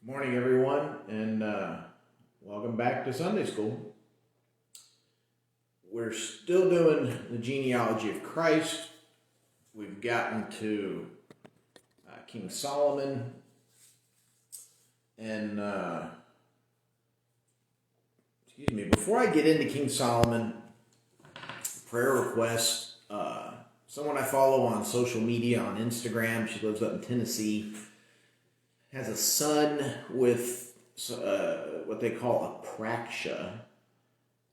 Morning, everyone, and welcome back to Sunday School. We're still doing the genealogy of Christ. We've gotten to King Solomon, and before I get into King Solomon, prayer request. Someone I follow on social media on Instagram. She lives up in Tennessee. Has a son with what they call apraxia,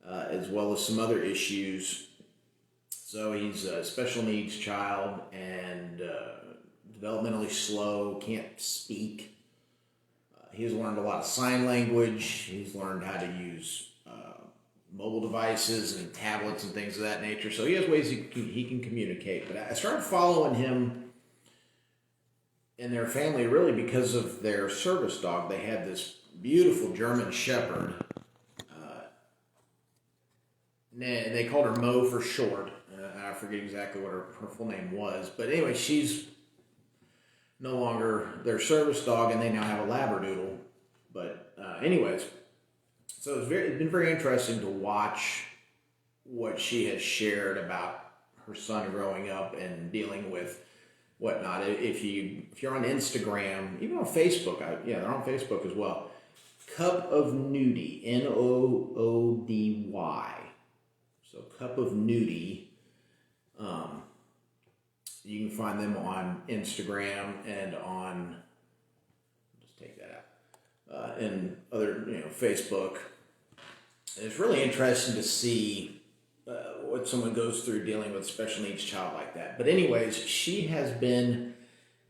as well as some other issues. So he's a special needs child and developmentally slow, can't speak. He's learned a lot of sign language. He's learned how to use mobile devices and tablets and things of that nature. So he has ways he can communicate. But I started following him and their family really because of their service dog. They had this beautiful German Shepherd. They called her Mo for short. I forget exactly what her full name was. But anyway, she's no longer their service dog, and they now have a Labradoodle. But anyways, so it's been very interesting to watch what she has shared about her son growing up and dealing with whatnot. If you're on Instagram, even on Facebook, they're on Facebook as well. Cup of Nudie, Noody. So Cup of Nudie. You can find them on Instagram and on. Just take that out. And other, Facebook. And it's really interesting to see what someone goes through dealing with a special needs child like that. But anyways, she has been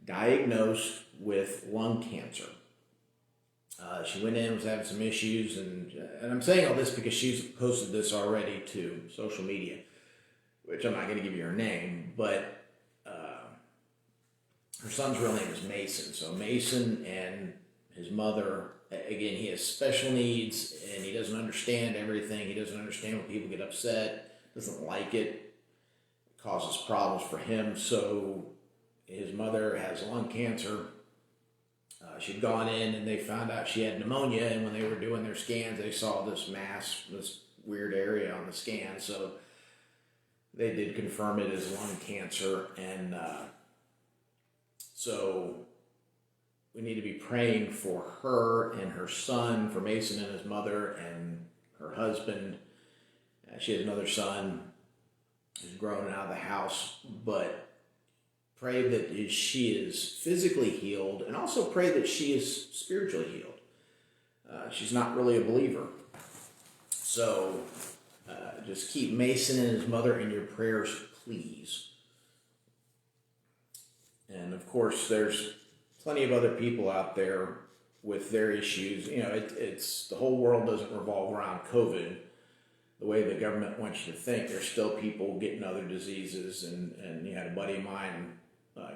diagnosed with lung cancer. She went in, was having some issues, and I'm saying all this because she's posted this already to social media, which I'm not going to give you her name, but her son's real name is Mason. So Mason and his mother, again, he has special needs, and he doesn't understand everything. He doesn't understand when people get upset, doesn't like it. It causes problems for him. So his mother has lung cancer. She'd gone in, and they found out she had pneumonia, and when they were doing their scans, they saw this mass, this weird area on the scan. So they did confirm it as lung cancer, and so we need to be praying for her and her son, for Mason and his mother and her husband. She has another son who's grown out of the house, but pray that she is physically healed, and also pray that she is spiritually healed. She's not really a believer. So just keep Mason and his mother in your prayers, please. And of course, there's plenty of other people out there with their issues. It's the whole world doesn't revolve around COVID the way the government wants you to think. There's still people getting other diseases, and I had a buddy of mine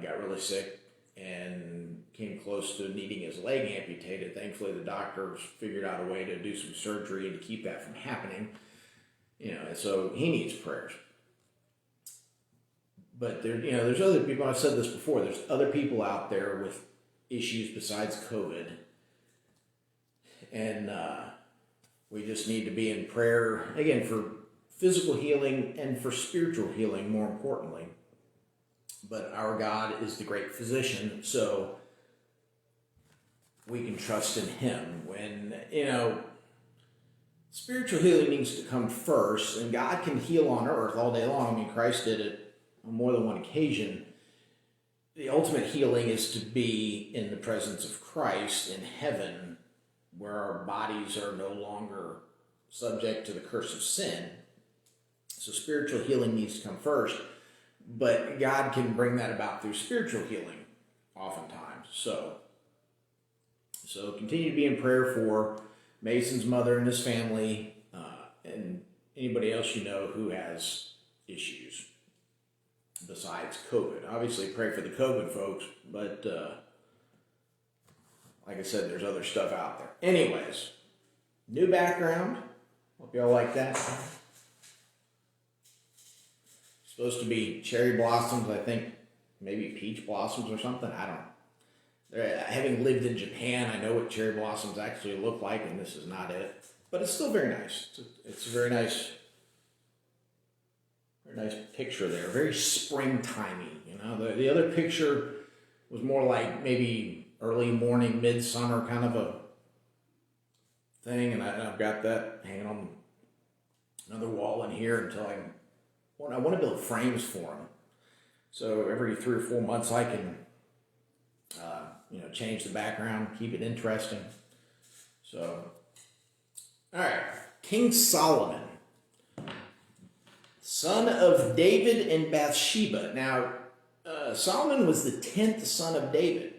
got really sick and came close to needing his leg amputated. Thankfully, the doctors figured out a way to do some surgery and to keep that from happening. And so he needs prayers. But there's other people. I've said this before. There's other people out there with issues besides COVID, and we just need to be in prayer again for physical healing and for spiritual healing, more importantly. But our God is the great physician, so we can trust in Him. When spiritual healing needs to come first, and God can heal on earth all day long. I mean, Christ did it on more than one occasion. The ultimate healing is to be in the presence of Christ in heaven, where our bodies are no longer subject to the curse of sin. So spiritual healing needs to come first, but God can bring that about through spiritual healing oftentimes. So continue to be in prayer for Mason's mother and his family, and anybody else who has issues besides COVID. Obviously pray for the COVID folks, but like I said, there's other stuff out there. Anyways, new background. Hope y'all like that. Supposed to be cherry blossoms, I think maybe peach blossoms or something. I don't know. Having lived in Japan, I know what cherry blossoms actually look like, and this is not it. But it's still very nice. It's a very nice picture there. Very springtimey, you know. The other picture was more like maybe early morning, midsummer kind of a thing, and I've got that hanging on another wall in here until I want to build frames for them. So every 3 or 4 months I can, change the background, keep it interesting. So, all right, King Solomon, son of David and Bathsheba. Now, Solomon was the 10th son of David.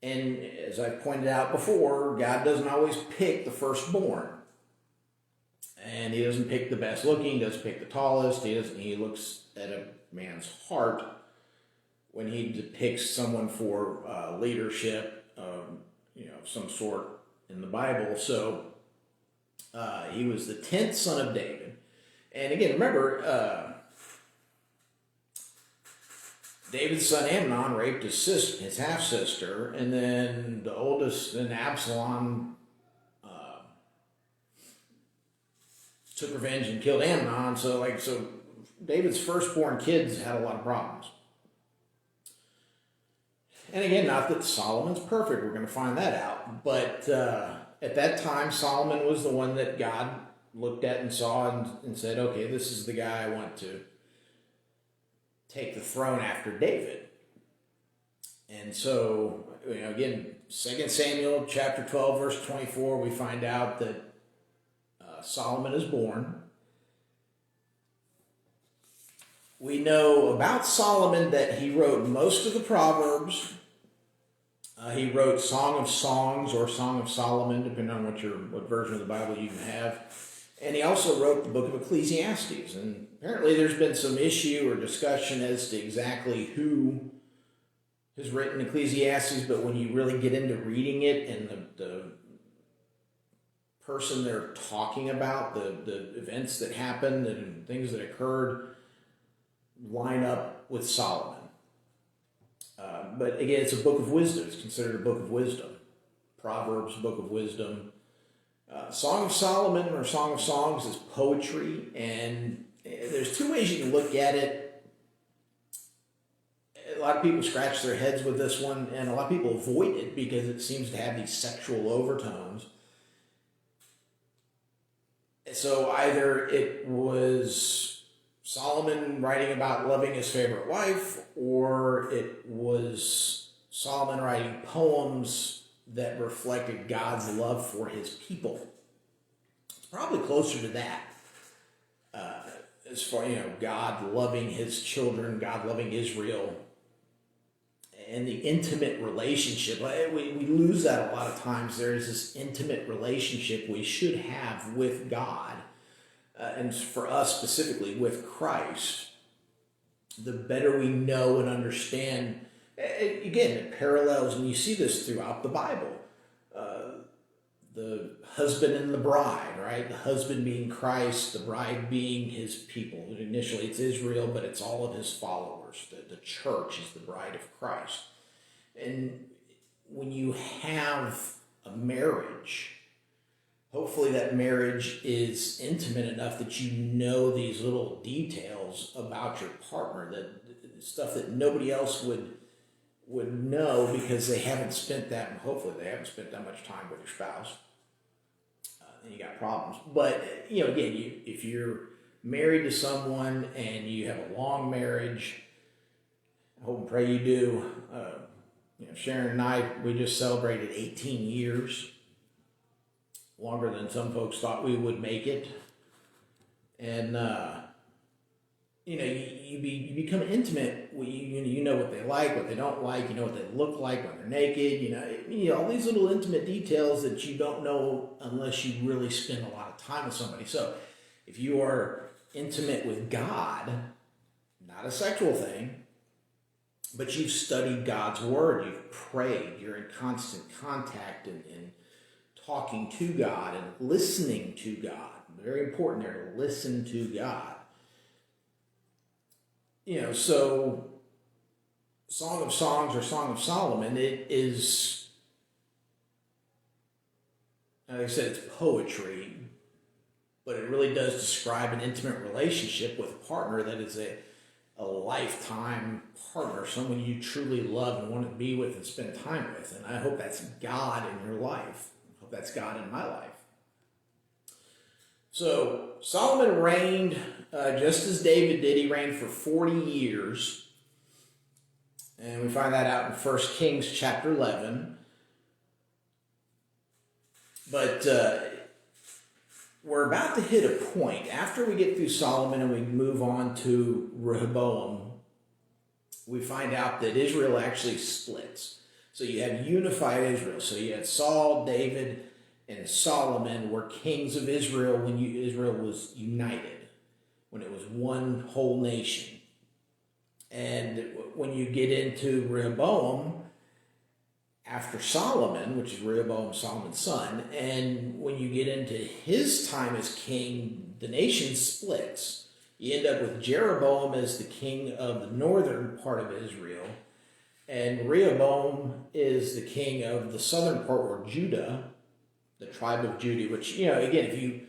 And as I pointed out before, God doesn't always pick the firstborn. And he doesn't pick the best looking, doesn't pick the tallest. He looks at a man's heart when he depicts someone for leadership, of some sort in the Bible. So he was the 10th son of David. And again, remember, David's son Amnon raped his half-sister, and then the oldest, then Absalom, took revenge and killed Amnon. So David's firstborn kids had a lot of problems. And again, not that Solomon's perfect, we're going to find that out. But at that time, Solomon was the one that God looked at and saw and said, okay, this is the guy I want to take the throne after David. And so, again, 2 Samuel chapter 12, verse 24, we find out that Solomon is born. We know about Solomon that he wrote most of the Proverbs. He wrote Song of Songs or Song of Solomon, depending on what version of the Bible you have. And he also wrote the book of Ecclesiastes. And apparently there's been some issue or discussion as to exactly who has written Ecclesiastes, but when you really get into reading it and the person they're talking about, the events that happened and things that occurred line up with Solomon. But again, it's a book of wisdom. It's considered a book of wisdom. Proverbs, book of wisdom. Song of Solomon or Song of Songs is poetry, and there's two ways you can look at it. A lot of people scratch their heads with this one, and a lot of people avoid it because it seems to have these sexual overtones. So either it was Solomon writing about loving his favorite wife, or it was Solomon writing poems that reflected God's love for his people. It's probably closer to that. As far, God loving his children, God loving Israel, and the intimate relationship. We lose that a lot of times. There is this intimate relationship we should have with God, and for us specifically with Christ. The better we know and understand, again, it parallels, and you see this throughout the Bible. The husband and the bride, right? The husband being Christ, the bride being his people. Initially it's Israel, but it's all of his followers. The church is the bride of Christ. And when you have a marriage, hopefully that marriage is intimate enough that you know these little details about your partner, that stuff that nobody else would know because they haven't spent that, hopefully they haven't spent that much time with your spouse. Then you got problems. But, again, if you're married to someone and you have a long marriage, I hope and pray you do. Sharon and I, we just celebrated 18 years, longer than some folks thought we would make it. And, you become intimate. You know what they like, what they don't like. You know what they look like when they're naked. All these little intimate details that you don't know unless you really spend a lot of time with somebody. So if you are intimate with God, not a sexual thing, but you've studied God's word, you've prayed, you're in constant contact and talking to God and listening to God. Very important there to listen to God. So Song of Songs or Song of Solomon, it is, like I said, it's poetry, but it really does describe an intimate relationship with a partner that is a lifetime partner, someone you truly love and want to be with and spend time with. And I hope that's God in your life. I hope that's God in my life. So Solomon reigned just as David did. He reigned for 40 years. And we find that out in 1 Kings chapter 11. But we're about to hit a point. After we get through Solomon and we move on to Rehoboam, we find out that Israel actually splits. So you have unified Israel. So you had Saul, David, and Solomon were kings of Israel when Israel was united, when it was one whole nation. And when you get into Rehoboam, after Solomon, which is Rehoboam, Solomon's son, and when you get into his time as king, the nation splits. You end up with Jeroboam as the king of the northern part of Israel, and Rehoboam is the king of the southern part, or Judah, the tribe of Judah, which, again, if you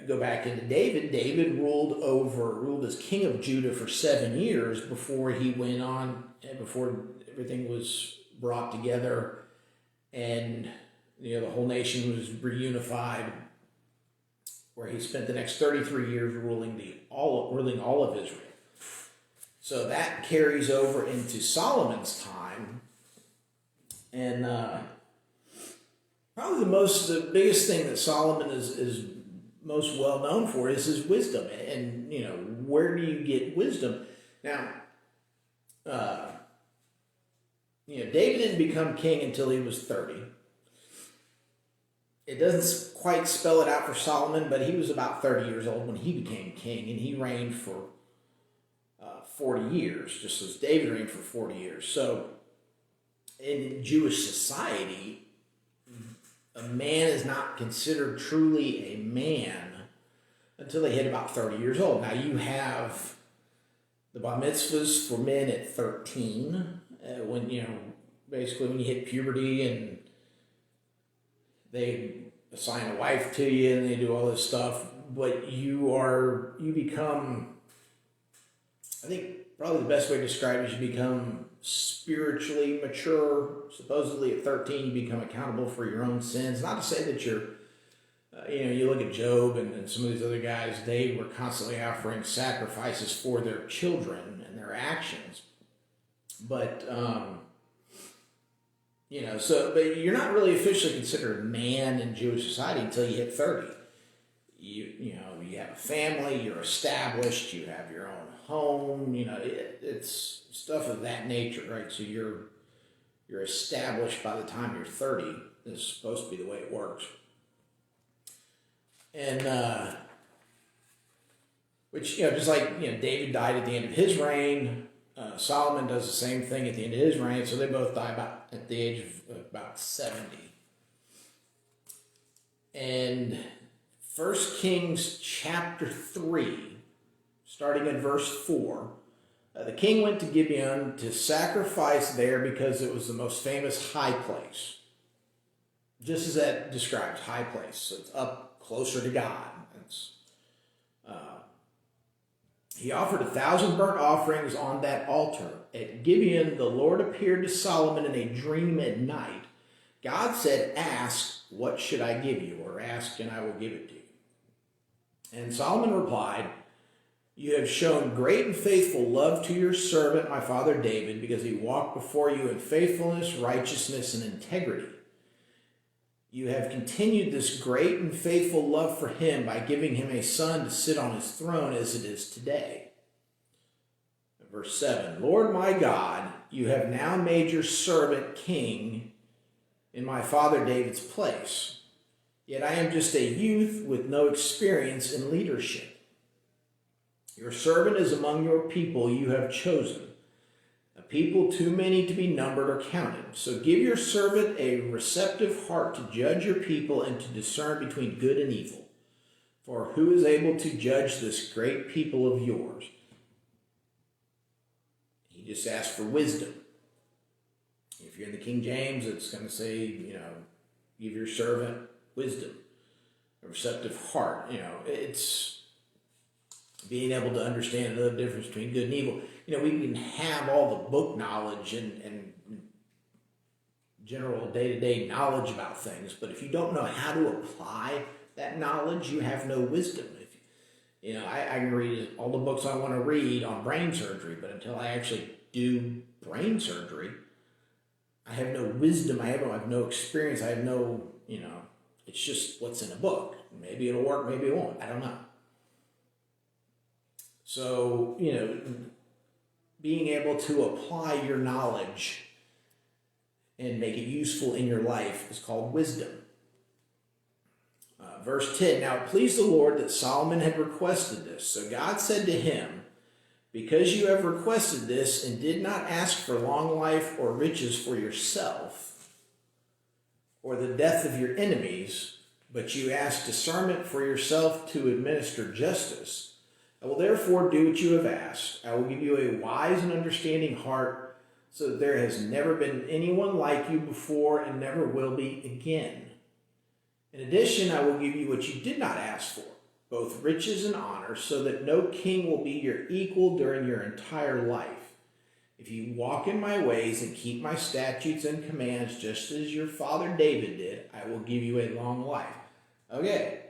go back into David ruled as king of Judah for 7 years before he went on, and before everything was brought together and the whole nation was reunified, where he spent the next 33 years ruling all of Israel. So that carries over into Solomon's time, and probably the biggest thing that Solomon is most well known for is his wisdom. And where do you get wisdom? Now, David didn't become king until he was 30. It doesn't quite spell it out for Solomon, but he was about 30 years old when he became king, and he reigned for 40 years, just as David reigned for 40 years. So in Jewish society, a man is not considered truly a man until they hit about 30 years old. Now you have the bar mitzvahs for men at 13, basically when you hit puberty, and they assign a wife to you and they do all this stuff, but you become, I think probably the best way to describe it is you become spiritually mature. Supposedly at 13 you become accountable for your own sins. Not to say that you're, you look at Job and some of these other guys, they were constantly offering sacrifices for their children and their actions. But, but you're not really officially considered a man in Jewish society until you hit 30. You have a family, you're established, you have your own home, it's stuff of that nature, right? So you're established by the time you're 30. This is supposed to be the way it works. And, which, just like, David died at the end of his reign, Solomon does the same thing at the end of his reign, so they both die at the age of about 70. And 1 Kings chapter 3, starting in verse 4, the king went to Gibeon to sacrifice there because it was the most famous high place. Just as that describes, high place. So it's up closer to God. He offered 1,000 burnt offerings on that altar. At Gibeon, the Lord appeared to Solomon in a dream at night. God said, "Ask, what should I give you?" Or ask, and I will give it to you. And Solomon replied, "You have shown great and faithful love to your servant, my father David, because he walked before you in faithfulness, righteousness, and integrity. You have continued this great and faithful love for him by giving him a son to sit on his throne as it is today." Verse 7, "Lord my God, you have now made your servant king in my father David's place. Yet I am just a youth with no experience in leadership. Your servant is among your people you have chosen, a people too many to be numbered or counted. So give your servant a receptive heart to judge your people and to discern between good and evil. For who is able to judge this great people of yours?" He You just ask for wisdom. If you're in the King James, it's going to say, give your servant wisdom, a receptive heart. It's being able to understand the difference between good and evil. We can have all the book knowledge and general day-to-day knowledge about things, but if you don't know how to apply that knowledge, you have no wisdom. I can read all the books I want to read on brain surgery, but until I actually do brain surgery, I have no wisdom. I have no experience. I have no, it's just what's in a book. Maybe it'll work, maybe it won't. I don't know. So, being able to apply your knowledge and make it useful in your life is called wisdom. Verse 10, now it pleased the Lord that Solomon had requested this. So God said to him, because you have requested this and did not ask for long life or riches for yourself or the death of your enemies, but you asked discernment for yourself to administer justice, I will therefore do what you have asked. I will give you a wise and understanding heart, so that there has never been anyone like you before and never will be again. In addition, I will give you what you did not ask for, both riches and honor, so that no king will be your equal during your entire life. If you walk in my ways and keep my statutes and commands, just as your father David did, I will give you a long life. Okay,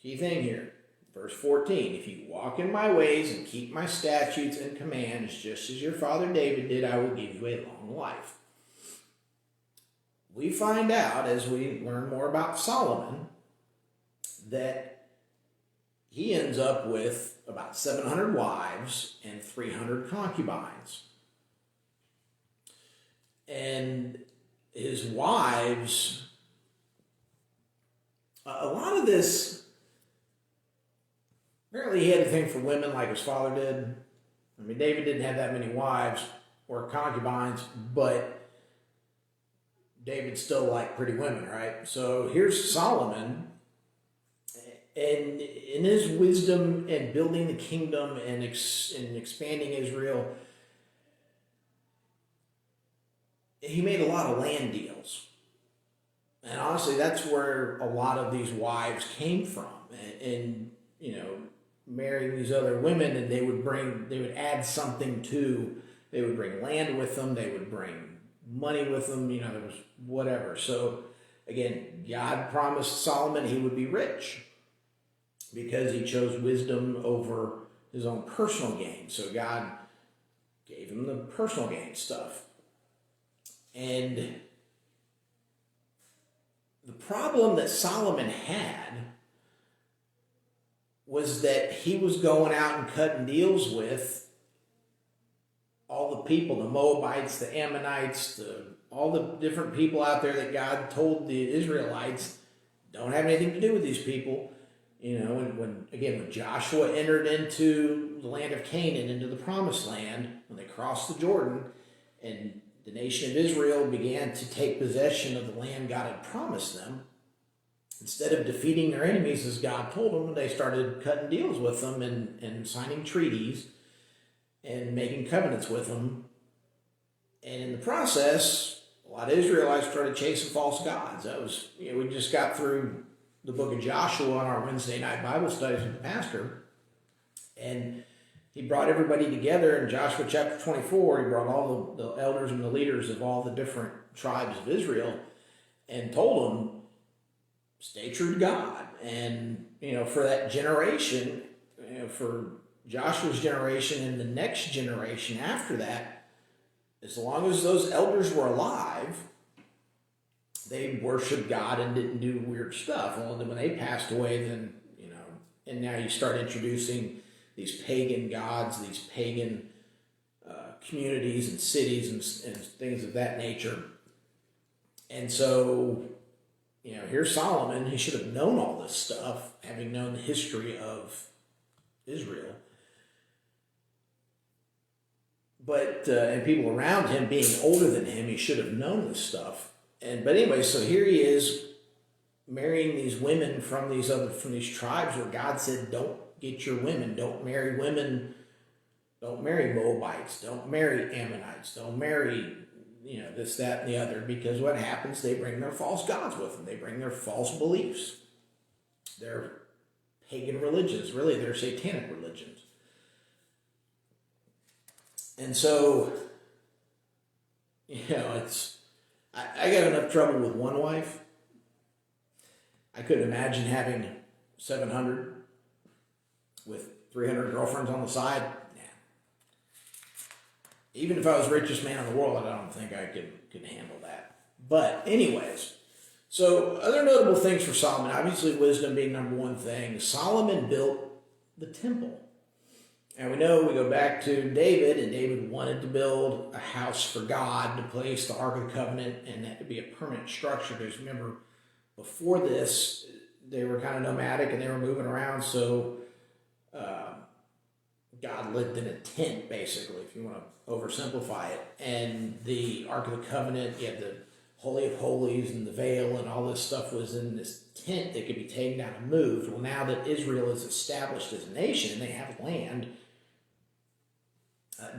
key thing here. Verse 14, if you walk in my ways and keep my statutes and commands, just as your father David did, I will give you a long life. We find out, as we learn more about Solomon, that he ends up with about 700 wives and 300 concubines. And his wives, a lot of this, apparently he had a thing for women like his father did. David didn't have that many wives or concubines, but David still liked pretty women, right? So here's Solomon, and in his wisdom and building the kingdom and expanding Israel, he made a lot of land deals. And honestly, that's where a lot of these wives came from. And marrying these other women, and they would add something they would bring land with them, they would bring money with them, there was whatever. So again, God promised Solomon he would be rich because he chose wisdom over his own personal gain. So God gave him the personal gain stuff. And the problem that Solomon had was that he was going out and cutting deals with all the people, the Moabites, the Ammonites, all the different people out there that God told the Israelites don't have anything to do with these people. When Joshua entered into the land of Canaan, into the promised land, when they crossed the Jordan, and the nation of Israel began to take possession of the land God had promised them, instead of defeating their enemies as God told them, they started cutting deals with them and signing treaties and making covenants with them. And in the process, a lot of Israelites started chasing false gods. That was, we just got through the book of Joshua on our Wednesday night Bible studies with the pastor. And he brought everybody together in Joshua chapter 24. He brought all the elders and the leaders of all the different tribes of Israel and told them, stay true to God. And, for that generation, for Joshua's generation and the next generation after that, as long as those elders were alive, they worshiped God and didn't do weird stuff. Well, then when they passed away, then, and now you start introducing these pagan gods, these pagan communities and cities and things of that nature. And so, here's Solomon. He should have known all this stuff, having known the history of Israel. But, and people around him being older than him, he should have known this stuff. But anyway, so here he is marrying these women from these tribes where God said, don't get your women, don't marry women, Don't marry Moabites. Don't marry Ammonites. Don't marry, this, that, and the other. Because what happens, they bring their false gods with them. They bring their false beliefs. Their pagan religions. Really, they're satanic religions. And so, it's... I got enough trouble with one wife. I couldn't imagine having 700 with 300 girlfriends on the side. Nah. Even if I was the richest man in the world, I don't think I could handle that. But anyways, so other notable things for Solomon, obviously wisdom being number one thing. Solomon built the temple. And we know we go back to David, and David wanted to build a house for God to place the Ark of the Covenant, and that to be a permanent structure. Because remember, before this, they were kind of nomadic and they were moving around, so God lived in a tent, basically, if you want to oversimplify it. And the Ark of the Covenant, you had the Holy of Holies and the veil and all this stuff was in this tent that could be taken down and moved. Well, now that Israel is established as a nation and they have land,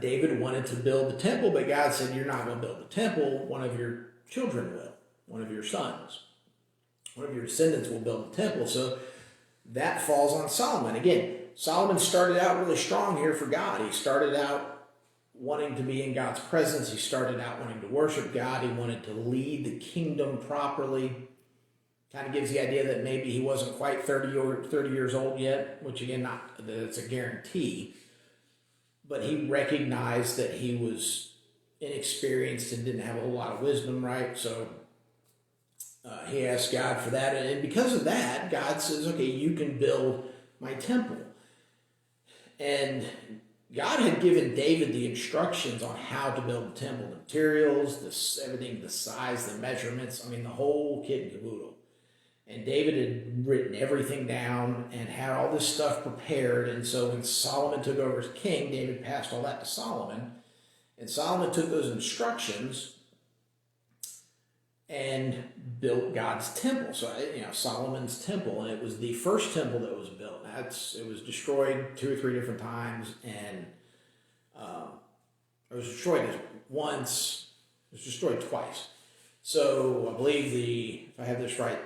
David wanted to build the temple, but God said, you're not going to build the temple. One of your children will. One of your sons. One of your descendants will build the temple. So that falls on Solomon. Again, Solomon started out really strong here for God. He started out wanting to be in God's presence. He started out wanting to worship God. He wanted to lead the kingdom properly. Kind of gives the idea that maybe he wasn't quite 30 years old yet, which again, not that it's a guarantee. But he recognized that he was inexperienced and didn't have a whole lot of wisdom, right? So he asked God for that. And because of that, God says, okay, you can build my temple. And God had given David the instructions on how to build the temple, the materials, everything, the size, the measurements, the whole kit and caboodle. And David had written everything down and had all this stuff prepared. And so when Solomon took over as king, David passed all that to Solomon. And Solomon took those instructions and built God's temple. So, Solomon's temple. And it was the first temple that was built. It was destroyed 2 or 3 different times. And it was destroyed once. It was destroyed twice. So I believe if I have this right,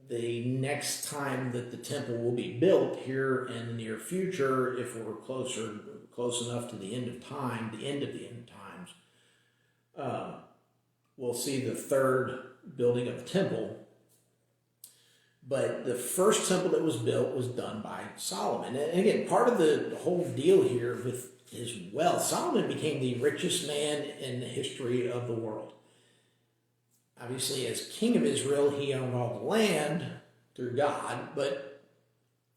the next time that the temple will be built here in the near future, if we're close enough to the end of time, the end of times, we'll see the third building of the temple. But the first temple that was built was done by Solomon. And again, part of the whole deal here with his wealth, Solomon became the richest man in the history of the world. Obviously, as king of Israel, he owned all the land through God, but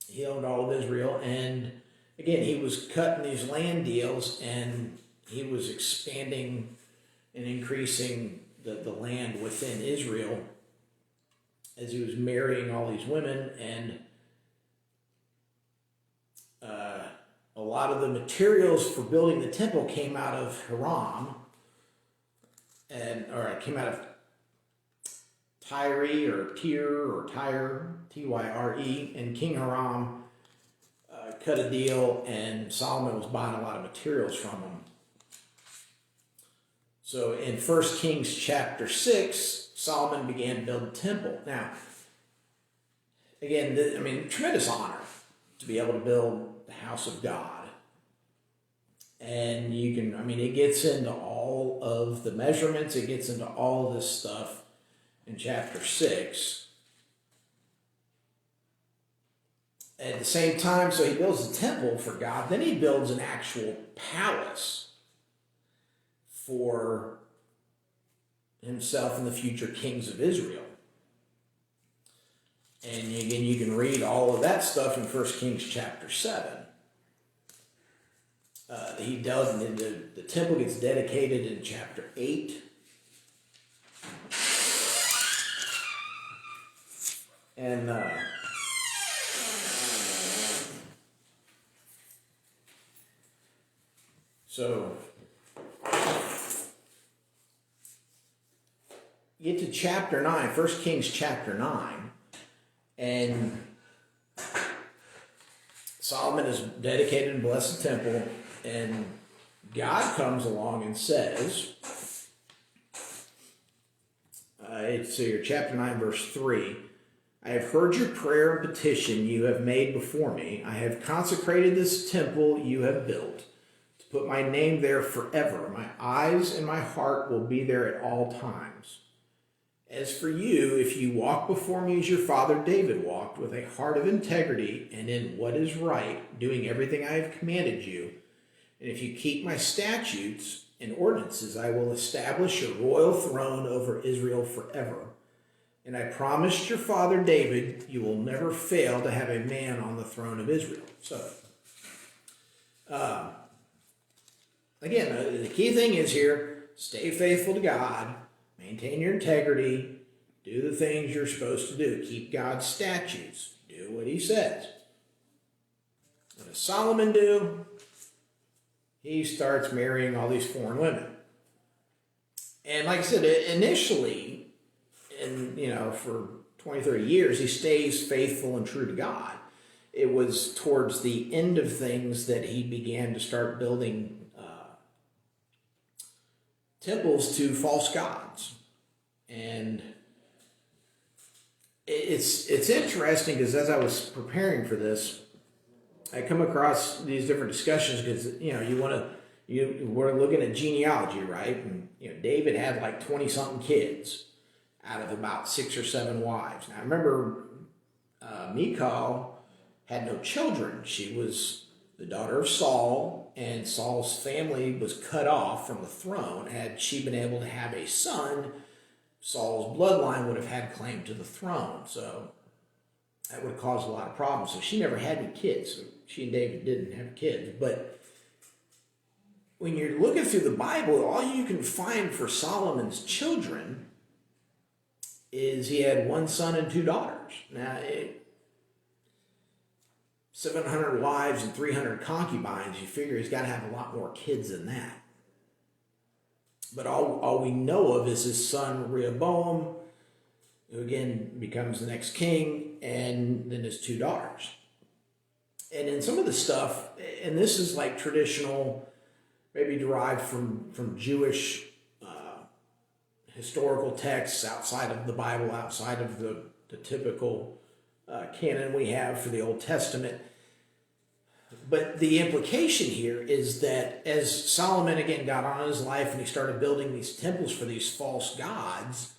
he owned all of Israel. And again, he was cutting these land deals, and he was expanding and increasing the land within Israel as he was marrying all these women. And a lot of the materials for building the temple came out of Hiram, came out of Tyre, Tyre, and King Hiram cut a deal, and Solomon was buying a lot of materials from him. So in 1 Kings chapter 6, Solomon began to build the temple. Now, again, tremendous honor to be able to build the house of God. And it gets into all of the measurements, it gets into all of this stuff in chapter 6. At the same time, so he builds a temple for God, then he builds an actual palace for himself and the future kings of Israel. And again, you can read all of that stuff in 1 Kings chapter 7. The temple gets dedicated in chapter 8. And so you get to chapter 9, 1 Kings chapter 9, and Solomon has dedicated and blessed the temple, and God comes along and says, so your chapter 9, verse 3, I have heard your prayer and petition you have made before me. I have consecrated this temple you have built to put my name there forever. My eyes and my heart will be there at all times. As for you, if you walk before me as your father David walked, with a heart of integrity and in what is right, doing everything I have commanded you, and if you keep my statutes and ordinances, I will establish your royal throne over Israel forever. And I promised your father David, you will never fail to have a man on the throne of Israel. So, again, the key thing is here, stay faithful to God, maintain your integrity, do the things you're supposed to do, keep God's statutes, do what he says. What does Solomon do? He starts marrying all these foreign women. And like I said, initially, and for 20, 30 years, he stays faithful and true to God. It was towards the end of things that he began to start building temples to false gods. And it's interesting because as I was preparing for this, I come across these different discussions because we're looking at genealogy, right? And David had like 20 something kids out of about 6 or 7 wives. Now I remember Michal had no children. She was the daughter of Saul, and Saul's family was cut off from the throne. Had she been able to have a son, Saul's bloodline would have had claim to the throne. So that would have caused a lot of problems. So she never had any kids. So she and David didn't have kids. But when you're looking through the Bible, all you can find for Solomon's children is he had 1 son and 2 daughters. Now, 700 wives and 300 concubines, you figure he's got to have a lot more kids than that. But all we know of is his son Rehoboam, who again becomes the next king, and then his 2 daughters. And in some of the stuff, and this is like traditional, maybe derived from Jewish historical texts outside of the Bible, outside of the typical canon we have for the Old Testament. But the implication here is that as Solomon again got on in his life and he started building these temples for these false gods,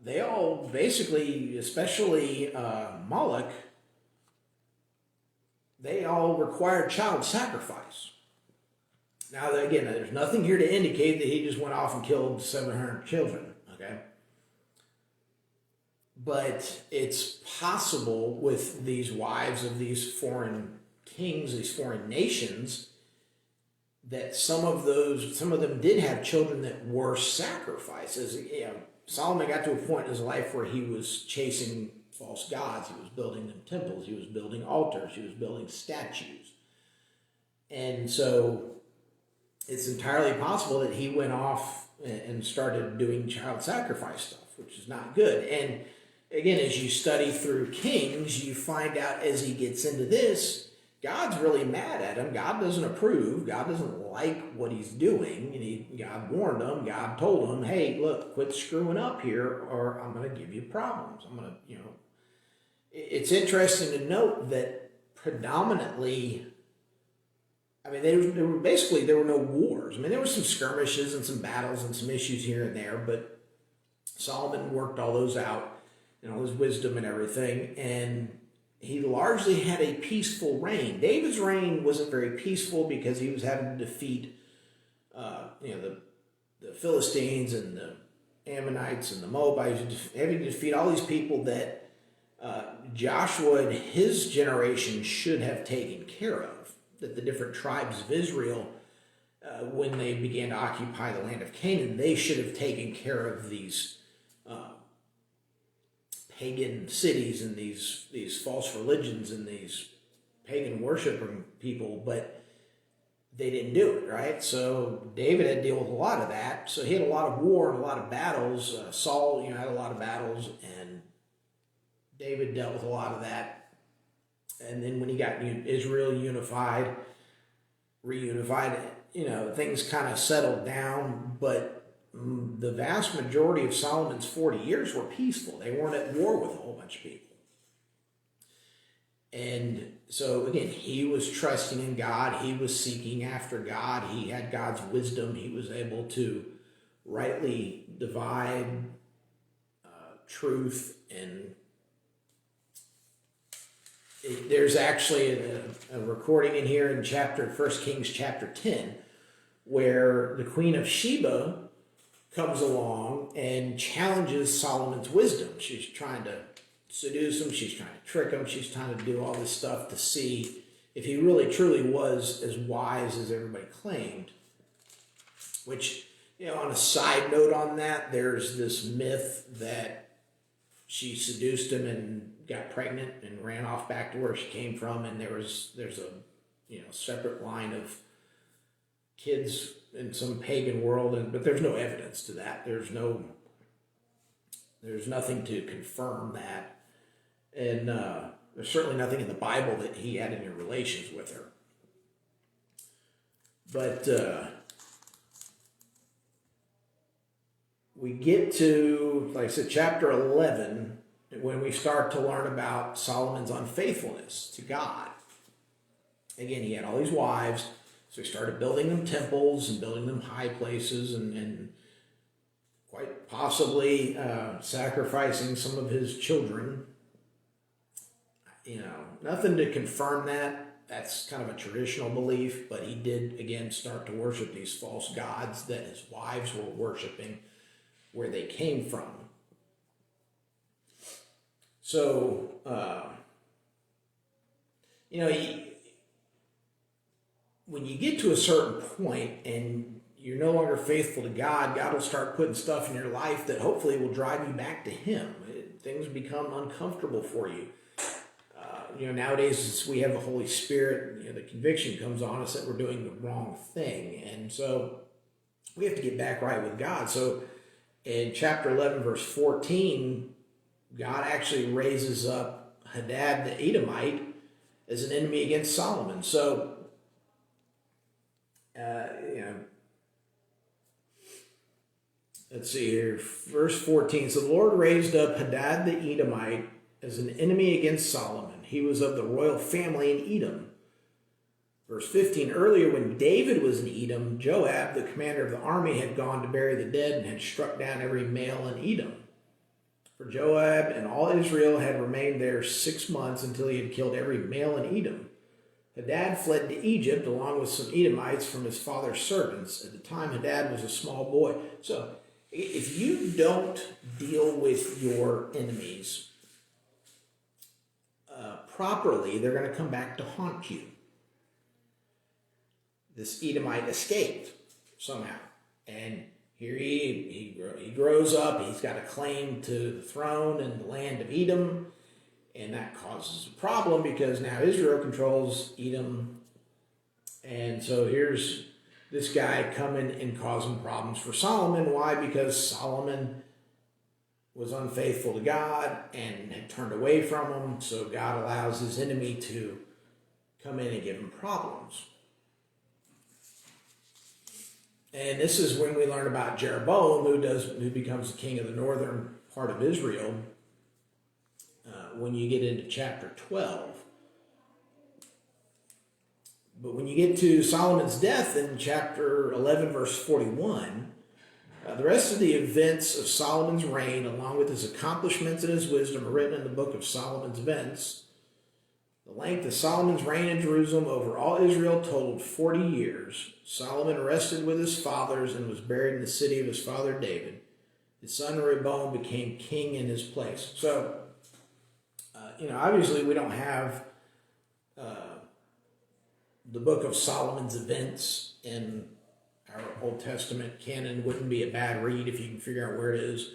they all basically, especially Moloch, they all required child sacrifice. Now, again, there's nothing here to indicate that he just went off and killed 700 children, okay? But it's possible with these wives of these foreign kings, these foreign nations, that some of them did have children that were sacrifices. Solomon got to a point in his life where he was chasing false gods. He was building them temples. He was building altars. He was building statues. And so it's entirely possible that he went off and started doing child sacrifice stuff, which is not good. And again, as you study through Kings, you find out as he gets into this, God's really mad at him. God doesn't approve. God doesn't like what he's doing. And God warned him. God told him, hey, look, quit screwing up here or I'm going to give you problems. It's interesting to note that predominantly, there were no wars. There were some skirmishes and some battles and some issues here and there, but Solomon worked all those out and all his wisdom and everything, and he largely had a peaceful reign. David's reign wasn't very peaceful because he was having to defeat, the Philistines and the Ammonites and the Moabites, having to defeat all these people that Joshua and his generation should have taken care of, that the different tribes of Israel, when they began to occupy the land of Canaan, they should have taken care of these pagan cities and these false religions and these pagan worshiping people, but they didn't do it, right? So David had to deal with a lot of that. So he had a lot of war and a lot of battles. Saul, had a lot of battles, and David dealt with a lot of that. And then when he got Israel reunified, things kind of settled down, but the vast majority of Solomon's 40 years were peaceful. They weren't at war with a whole bunch of people. And so, again, he was trusting in God. He was seeking after God. He had God's wisdom. He was able to rightly divide truth. And there's actually a recording in here in 1 Kings chapter 10 where the Queen of Sheba comes along and challenges Solomon's wisdom. She's trying to seduce him. She's trying to trick him. She's trying to do all this stuff to see if he really truly was as wise as everybody claimed. Which, on a side note on that, there's this myth that she seduced him and got pregnant and ran off back to where she came from, and there's a separate line of kids in some pagan world, but there's no evidence to that. There's nothing to confirm that. And there's certainly nothing in the Bible that he had any relations with her. But we get to, like I said, chapter 11, when we start to learn about Solomon's unfaithfulness to God. Again, he had all these wives, so he started building them temples and building them high places and quite possibly sacrificing some of his children. Nothing to confirm that. That's kind of a traditional belief, but he did, again, start to worship these false gods that his wives were worshiping where they came from. So, when you get to a certain point and you're no longer faithful to God, God will start putting stuff in your life that hopefully will drive you back to Him. Things become uncomfortable for you. Nowadays we have the Holy Spirit. The conviction comes on us that we're doing the wrong thing, and so we have to get back right with God. So, in chapter 11, verse 14, God actually raises up Hadad the Edomite as an enemy against Solomon. So, let's see here, verse 14. So the Lord raised up Hadad the Edomite as an enemy against Solomon. He was of the royal family in Edom. Verse 15, earlier when David was in Edom, Joab, the commander of the army, had gone to bury the dead and had struck down every male in Edom. For Joab and all Israel had remained there 6 months until he had killed every male in Edom. Hadad fled to Egypt along with some Edomites from his father's servants. At the time, Hadad was a small boy. So if you don't deal with your enemies properly, they're going to come back to haunt you. This Edomite escaped somehow. And here he grows up. He's got a claim to the throne in the land of Edom. And that causes a problem because now Israel controls Edom. And so here's this guy coming and causing problems for Solomon. Why? Because Solomon was unfaithful to God and had turned away from him. So God allows his enemy to come in and give him problems. And this is when we learn about Jeroboam, who becomes the king of the northern part of Israel. When you get into chapter 12. But when you get to Solomon's death in chapter 11, verse 41, the rest of the events of Solomon's reign, along with his accomplishments and his wisdom, are written in the book of Solomon's events. The length of Solomon's reign in Jerusalem over all Israel totaled 40 years. Solomon rested with his fathers and was buried in the city of his father David. His son Rehoboam became king in his place. So, obviously we don't have the book of Solomon's events in our Old Testament canon. Wouldn't be a bad read if you can figure out where it is.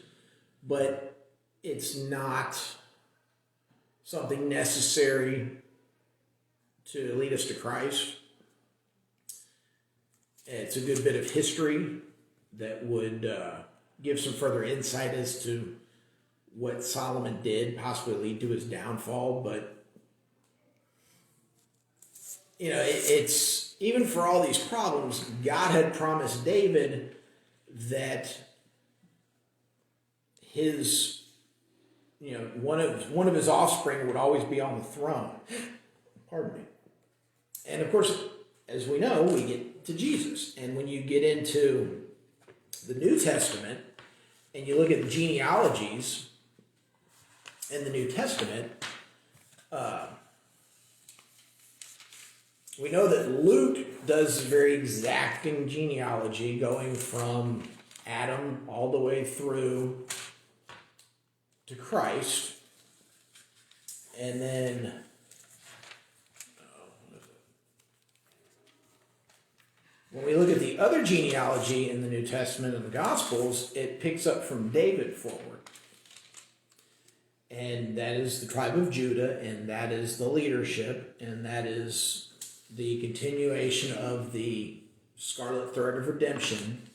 But it's not something necessary to lead us to Christ. It's a good bit of history that would give some further insight as to what Solomon did, possibly lead to his downfall. But, it's even for all these problems, God had promised David that his, one of his offspring would always be on the throne. Pardon me. And of course, as we know, we get to Jesus. And when you get into the New Testament and you look at the genealogies in the New Testament, we know that Luke does a very exacting genealogy going from Adam all the way through to Christ. And then when we look at the other genealogy in the New Testament and the Gospels, it picks up from David forward. And that is the tribe of Judah, and that is the leadership, and that is the continuation of the scarlet thread of redemption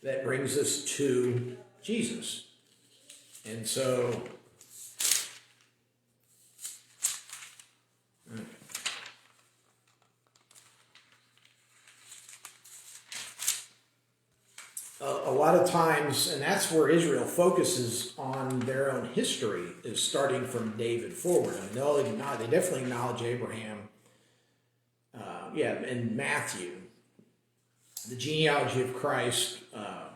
that brings us to Jesus. And so, a lot of times, and that's where Israel focuses on their own history, is starting from David forward. I mean, they definitely acknowledge Abraham. And Matthew, the genealogy of Christ, a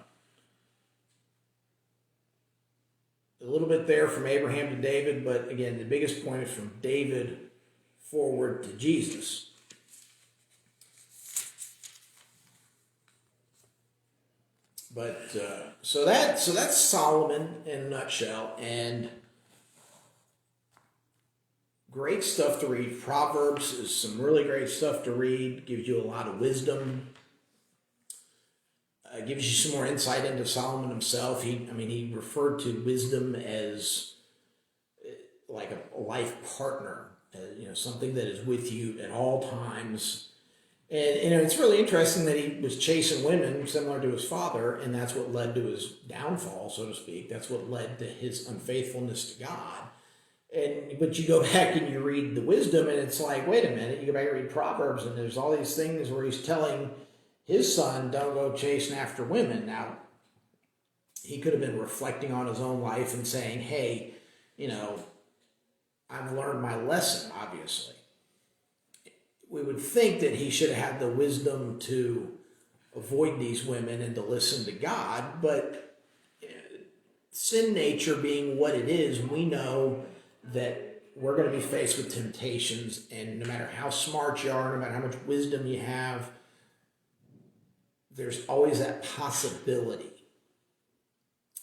little bit there from Abraham to David, but again, the biggest point is from David forward to Jesus. But so that's Solomon in a nutshell, and great stuff to read. Proverbs is some really great stuff to read. Gives you a lot of wisdom. Gives you some more insight into Solomon himself. He referred to wisdom as like a life partner. Something that is with you at all times. And it's really interesting that he was chasing women similar to his father, and that's what led to his downfall, so to speak. That's what led to his unfaithfulness to God. But you go back and you read the wisdom, and it's like, wait a minute, you go back and read Proverbs, and there's all these things where he's telling his son, don't go chasing after women. Now, he could have been reflecting on his own life and saying, hey, I've learned my lesson, obviously. We would think that he should have had the wisdom to avoid these women and to listen to God, but sin nature being what it is, we know that we're going to be faced with temptations, and no matter how smart you are, no matter how much wisdom you have, there's always that possibility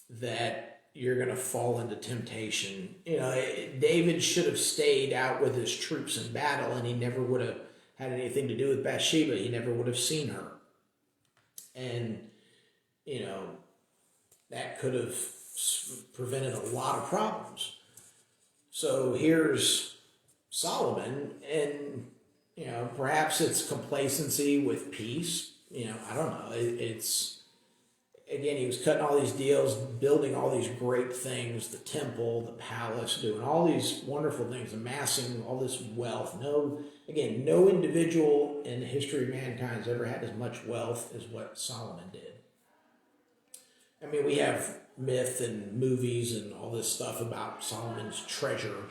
that you're going to fall into temptation. David should have stayed out with his troops in battle, and he never would have had anything to do with Bathsheba. He never would have seen her. And, that could have prevented a lot of problems. So here's Solomon, and, perhaps it's complacency with peace. I don't know. Again, he was cutting all these deals, building all these great things, the temple, the palace, doing all these wonderful things, amassing all this wealth. No individual in the history of mankind has ever had as much wealth as what Solomon did. We have myth and movies and all this stuff about Solomon's treasure.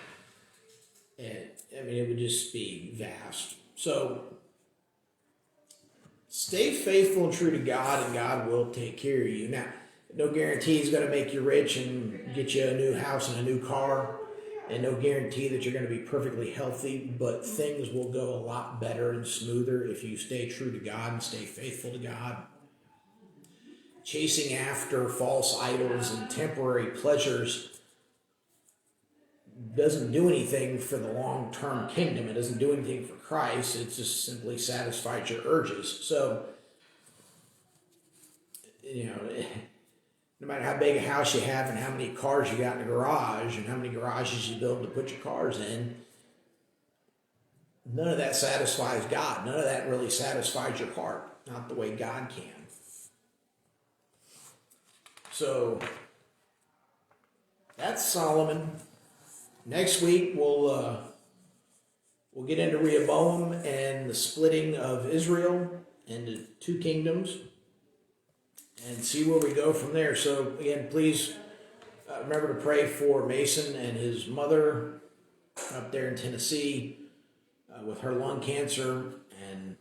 And, it would just be vast. So, stay faithful and true to God, and God will take care of you. Now, no guarantee He's going to make you rich and get you a new house and a new car, and no guarantee that you're going to be perfectly healthy, but things will go a lot better and smoother if you stay true to God and stay faithful to God. Chasing after false idols and temporary pleasures doesn't do anything for the long-term kingdom. It doesn't do anything for Christ. It just simply satisfies your urges. So, no matter how big a house you have and how many cars you got in the garage and how many garages you build to put your cars in, none of that satisfies God. None of that really satisfies your heart. Not the way God can. So, that's Solomon. Next week we'll We'll get into Rehoboam and the splitting of Israel into two kingdoms and see where we go from there. So again, please remember to pray for Mason and his mother up there in Tennessee with her lung cancer, and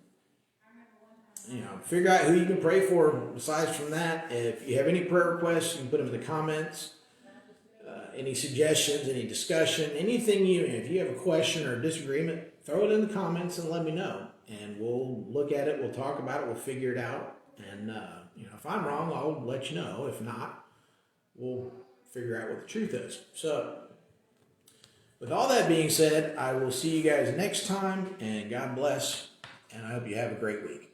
figure out who you can pray for besides from that. If you have any prayer requests, you can put them in the comments. Any suggestions, any discussion, anything if you have a question or a disagreement, throw it in the comments and let me know. And we'll look at it, we'll talk about it, we'll figure it out. And, if I'm wrong, I'll let you know. If not, we'll figure out what the truth is. So, with all that being said, I will see you guys next time, and God bless, and I hope you have a great week.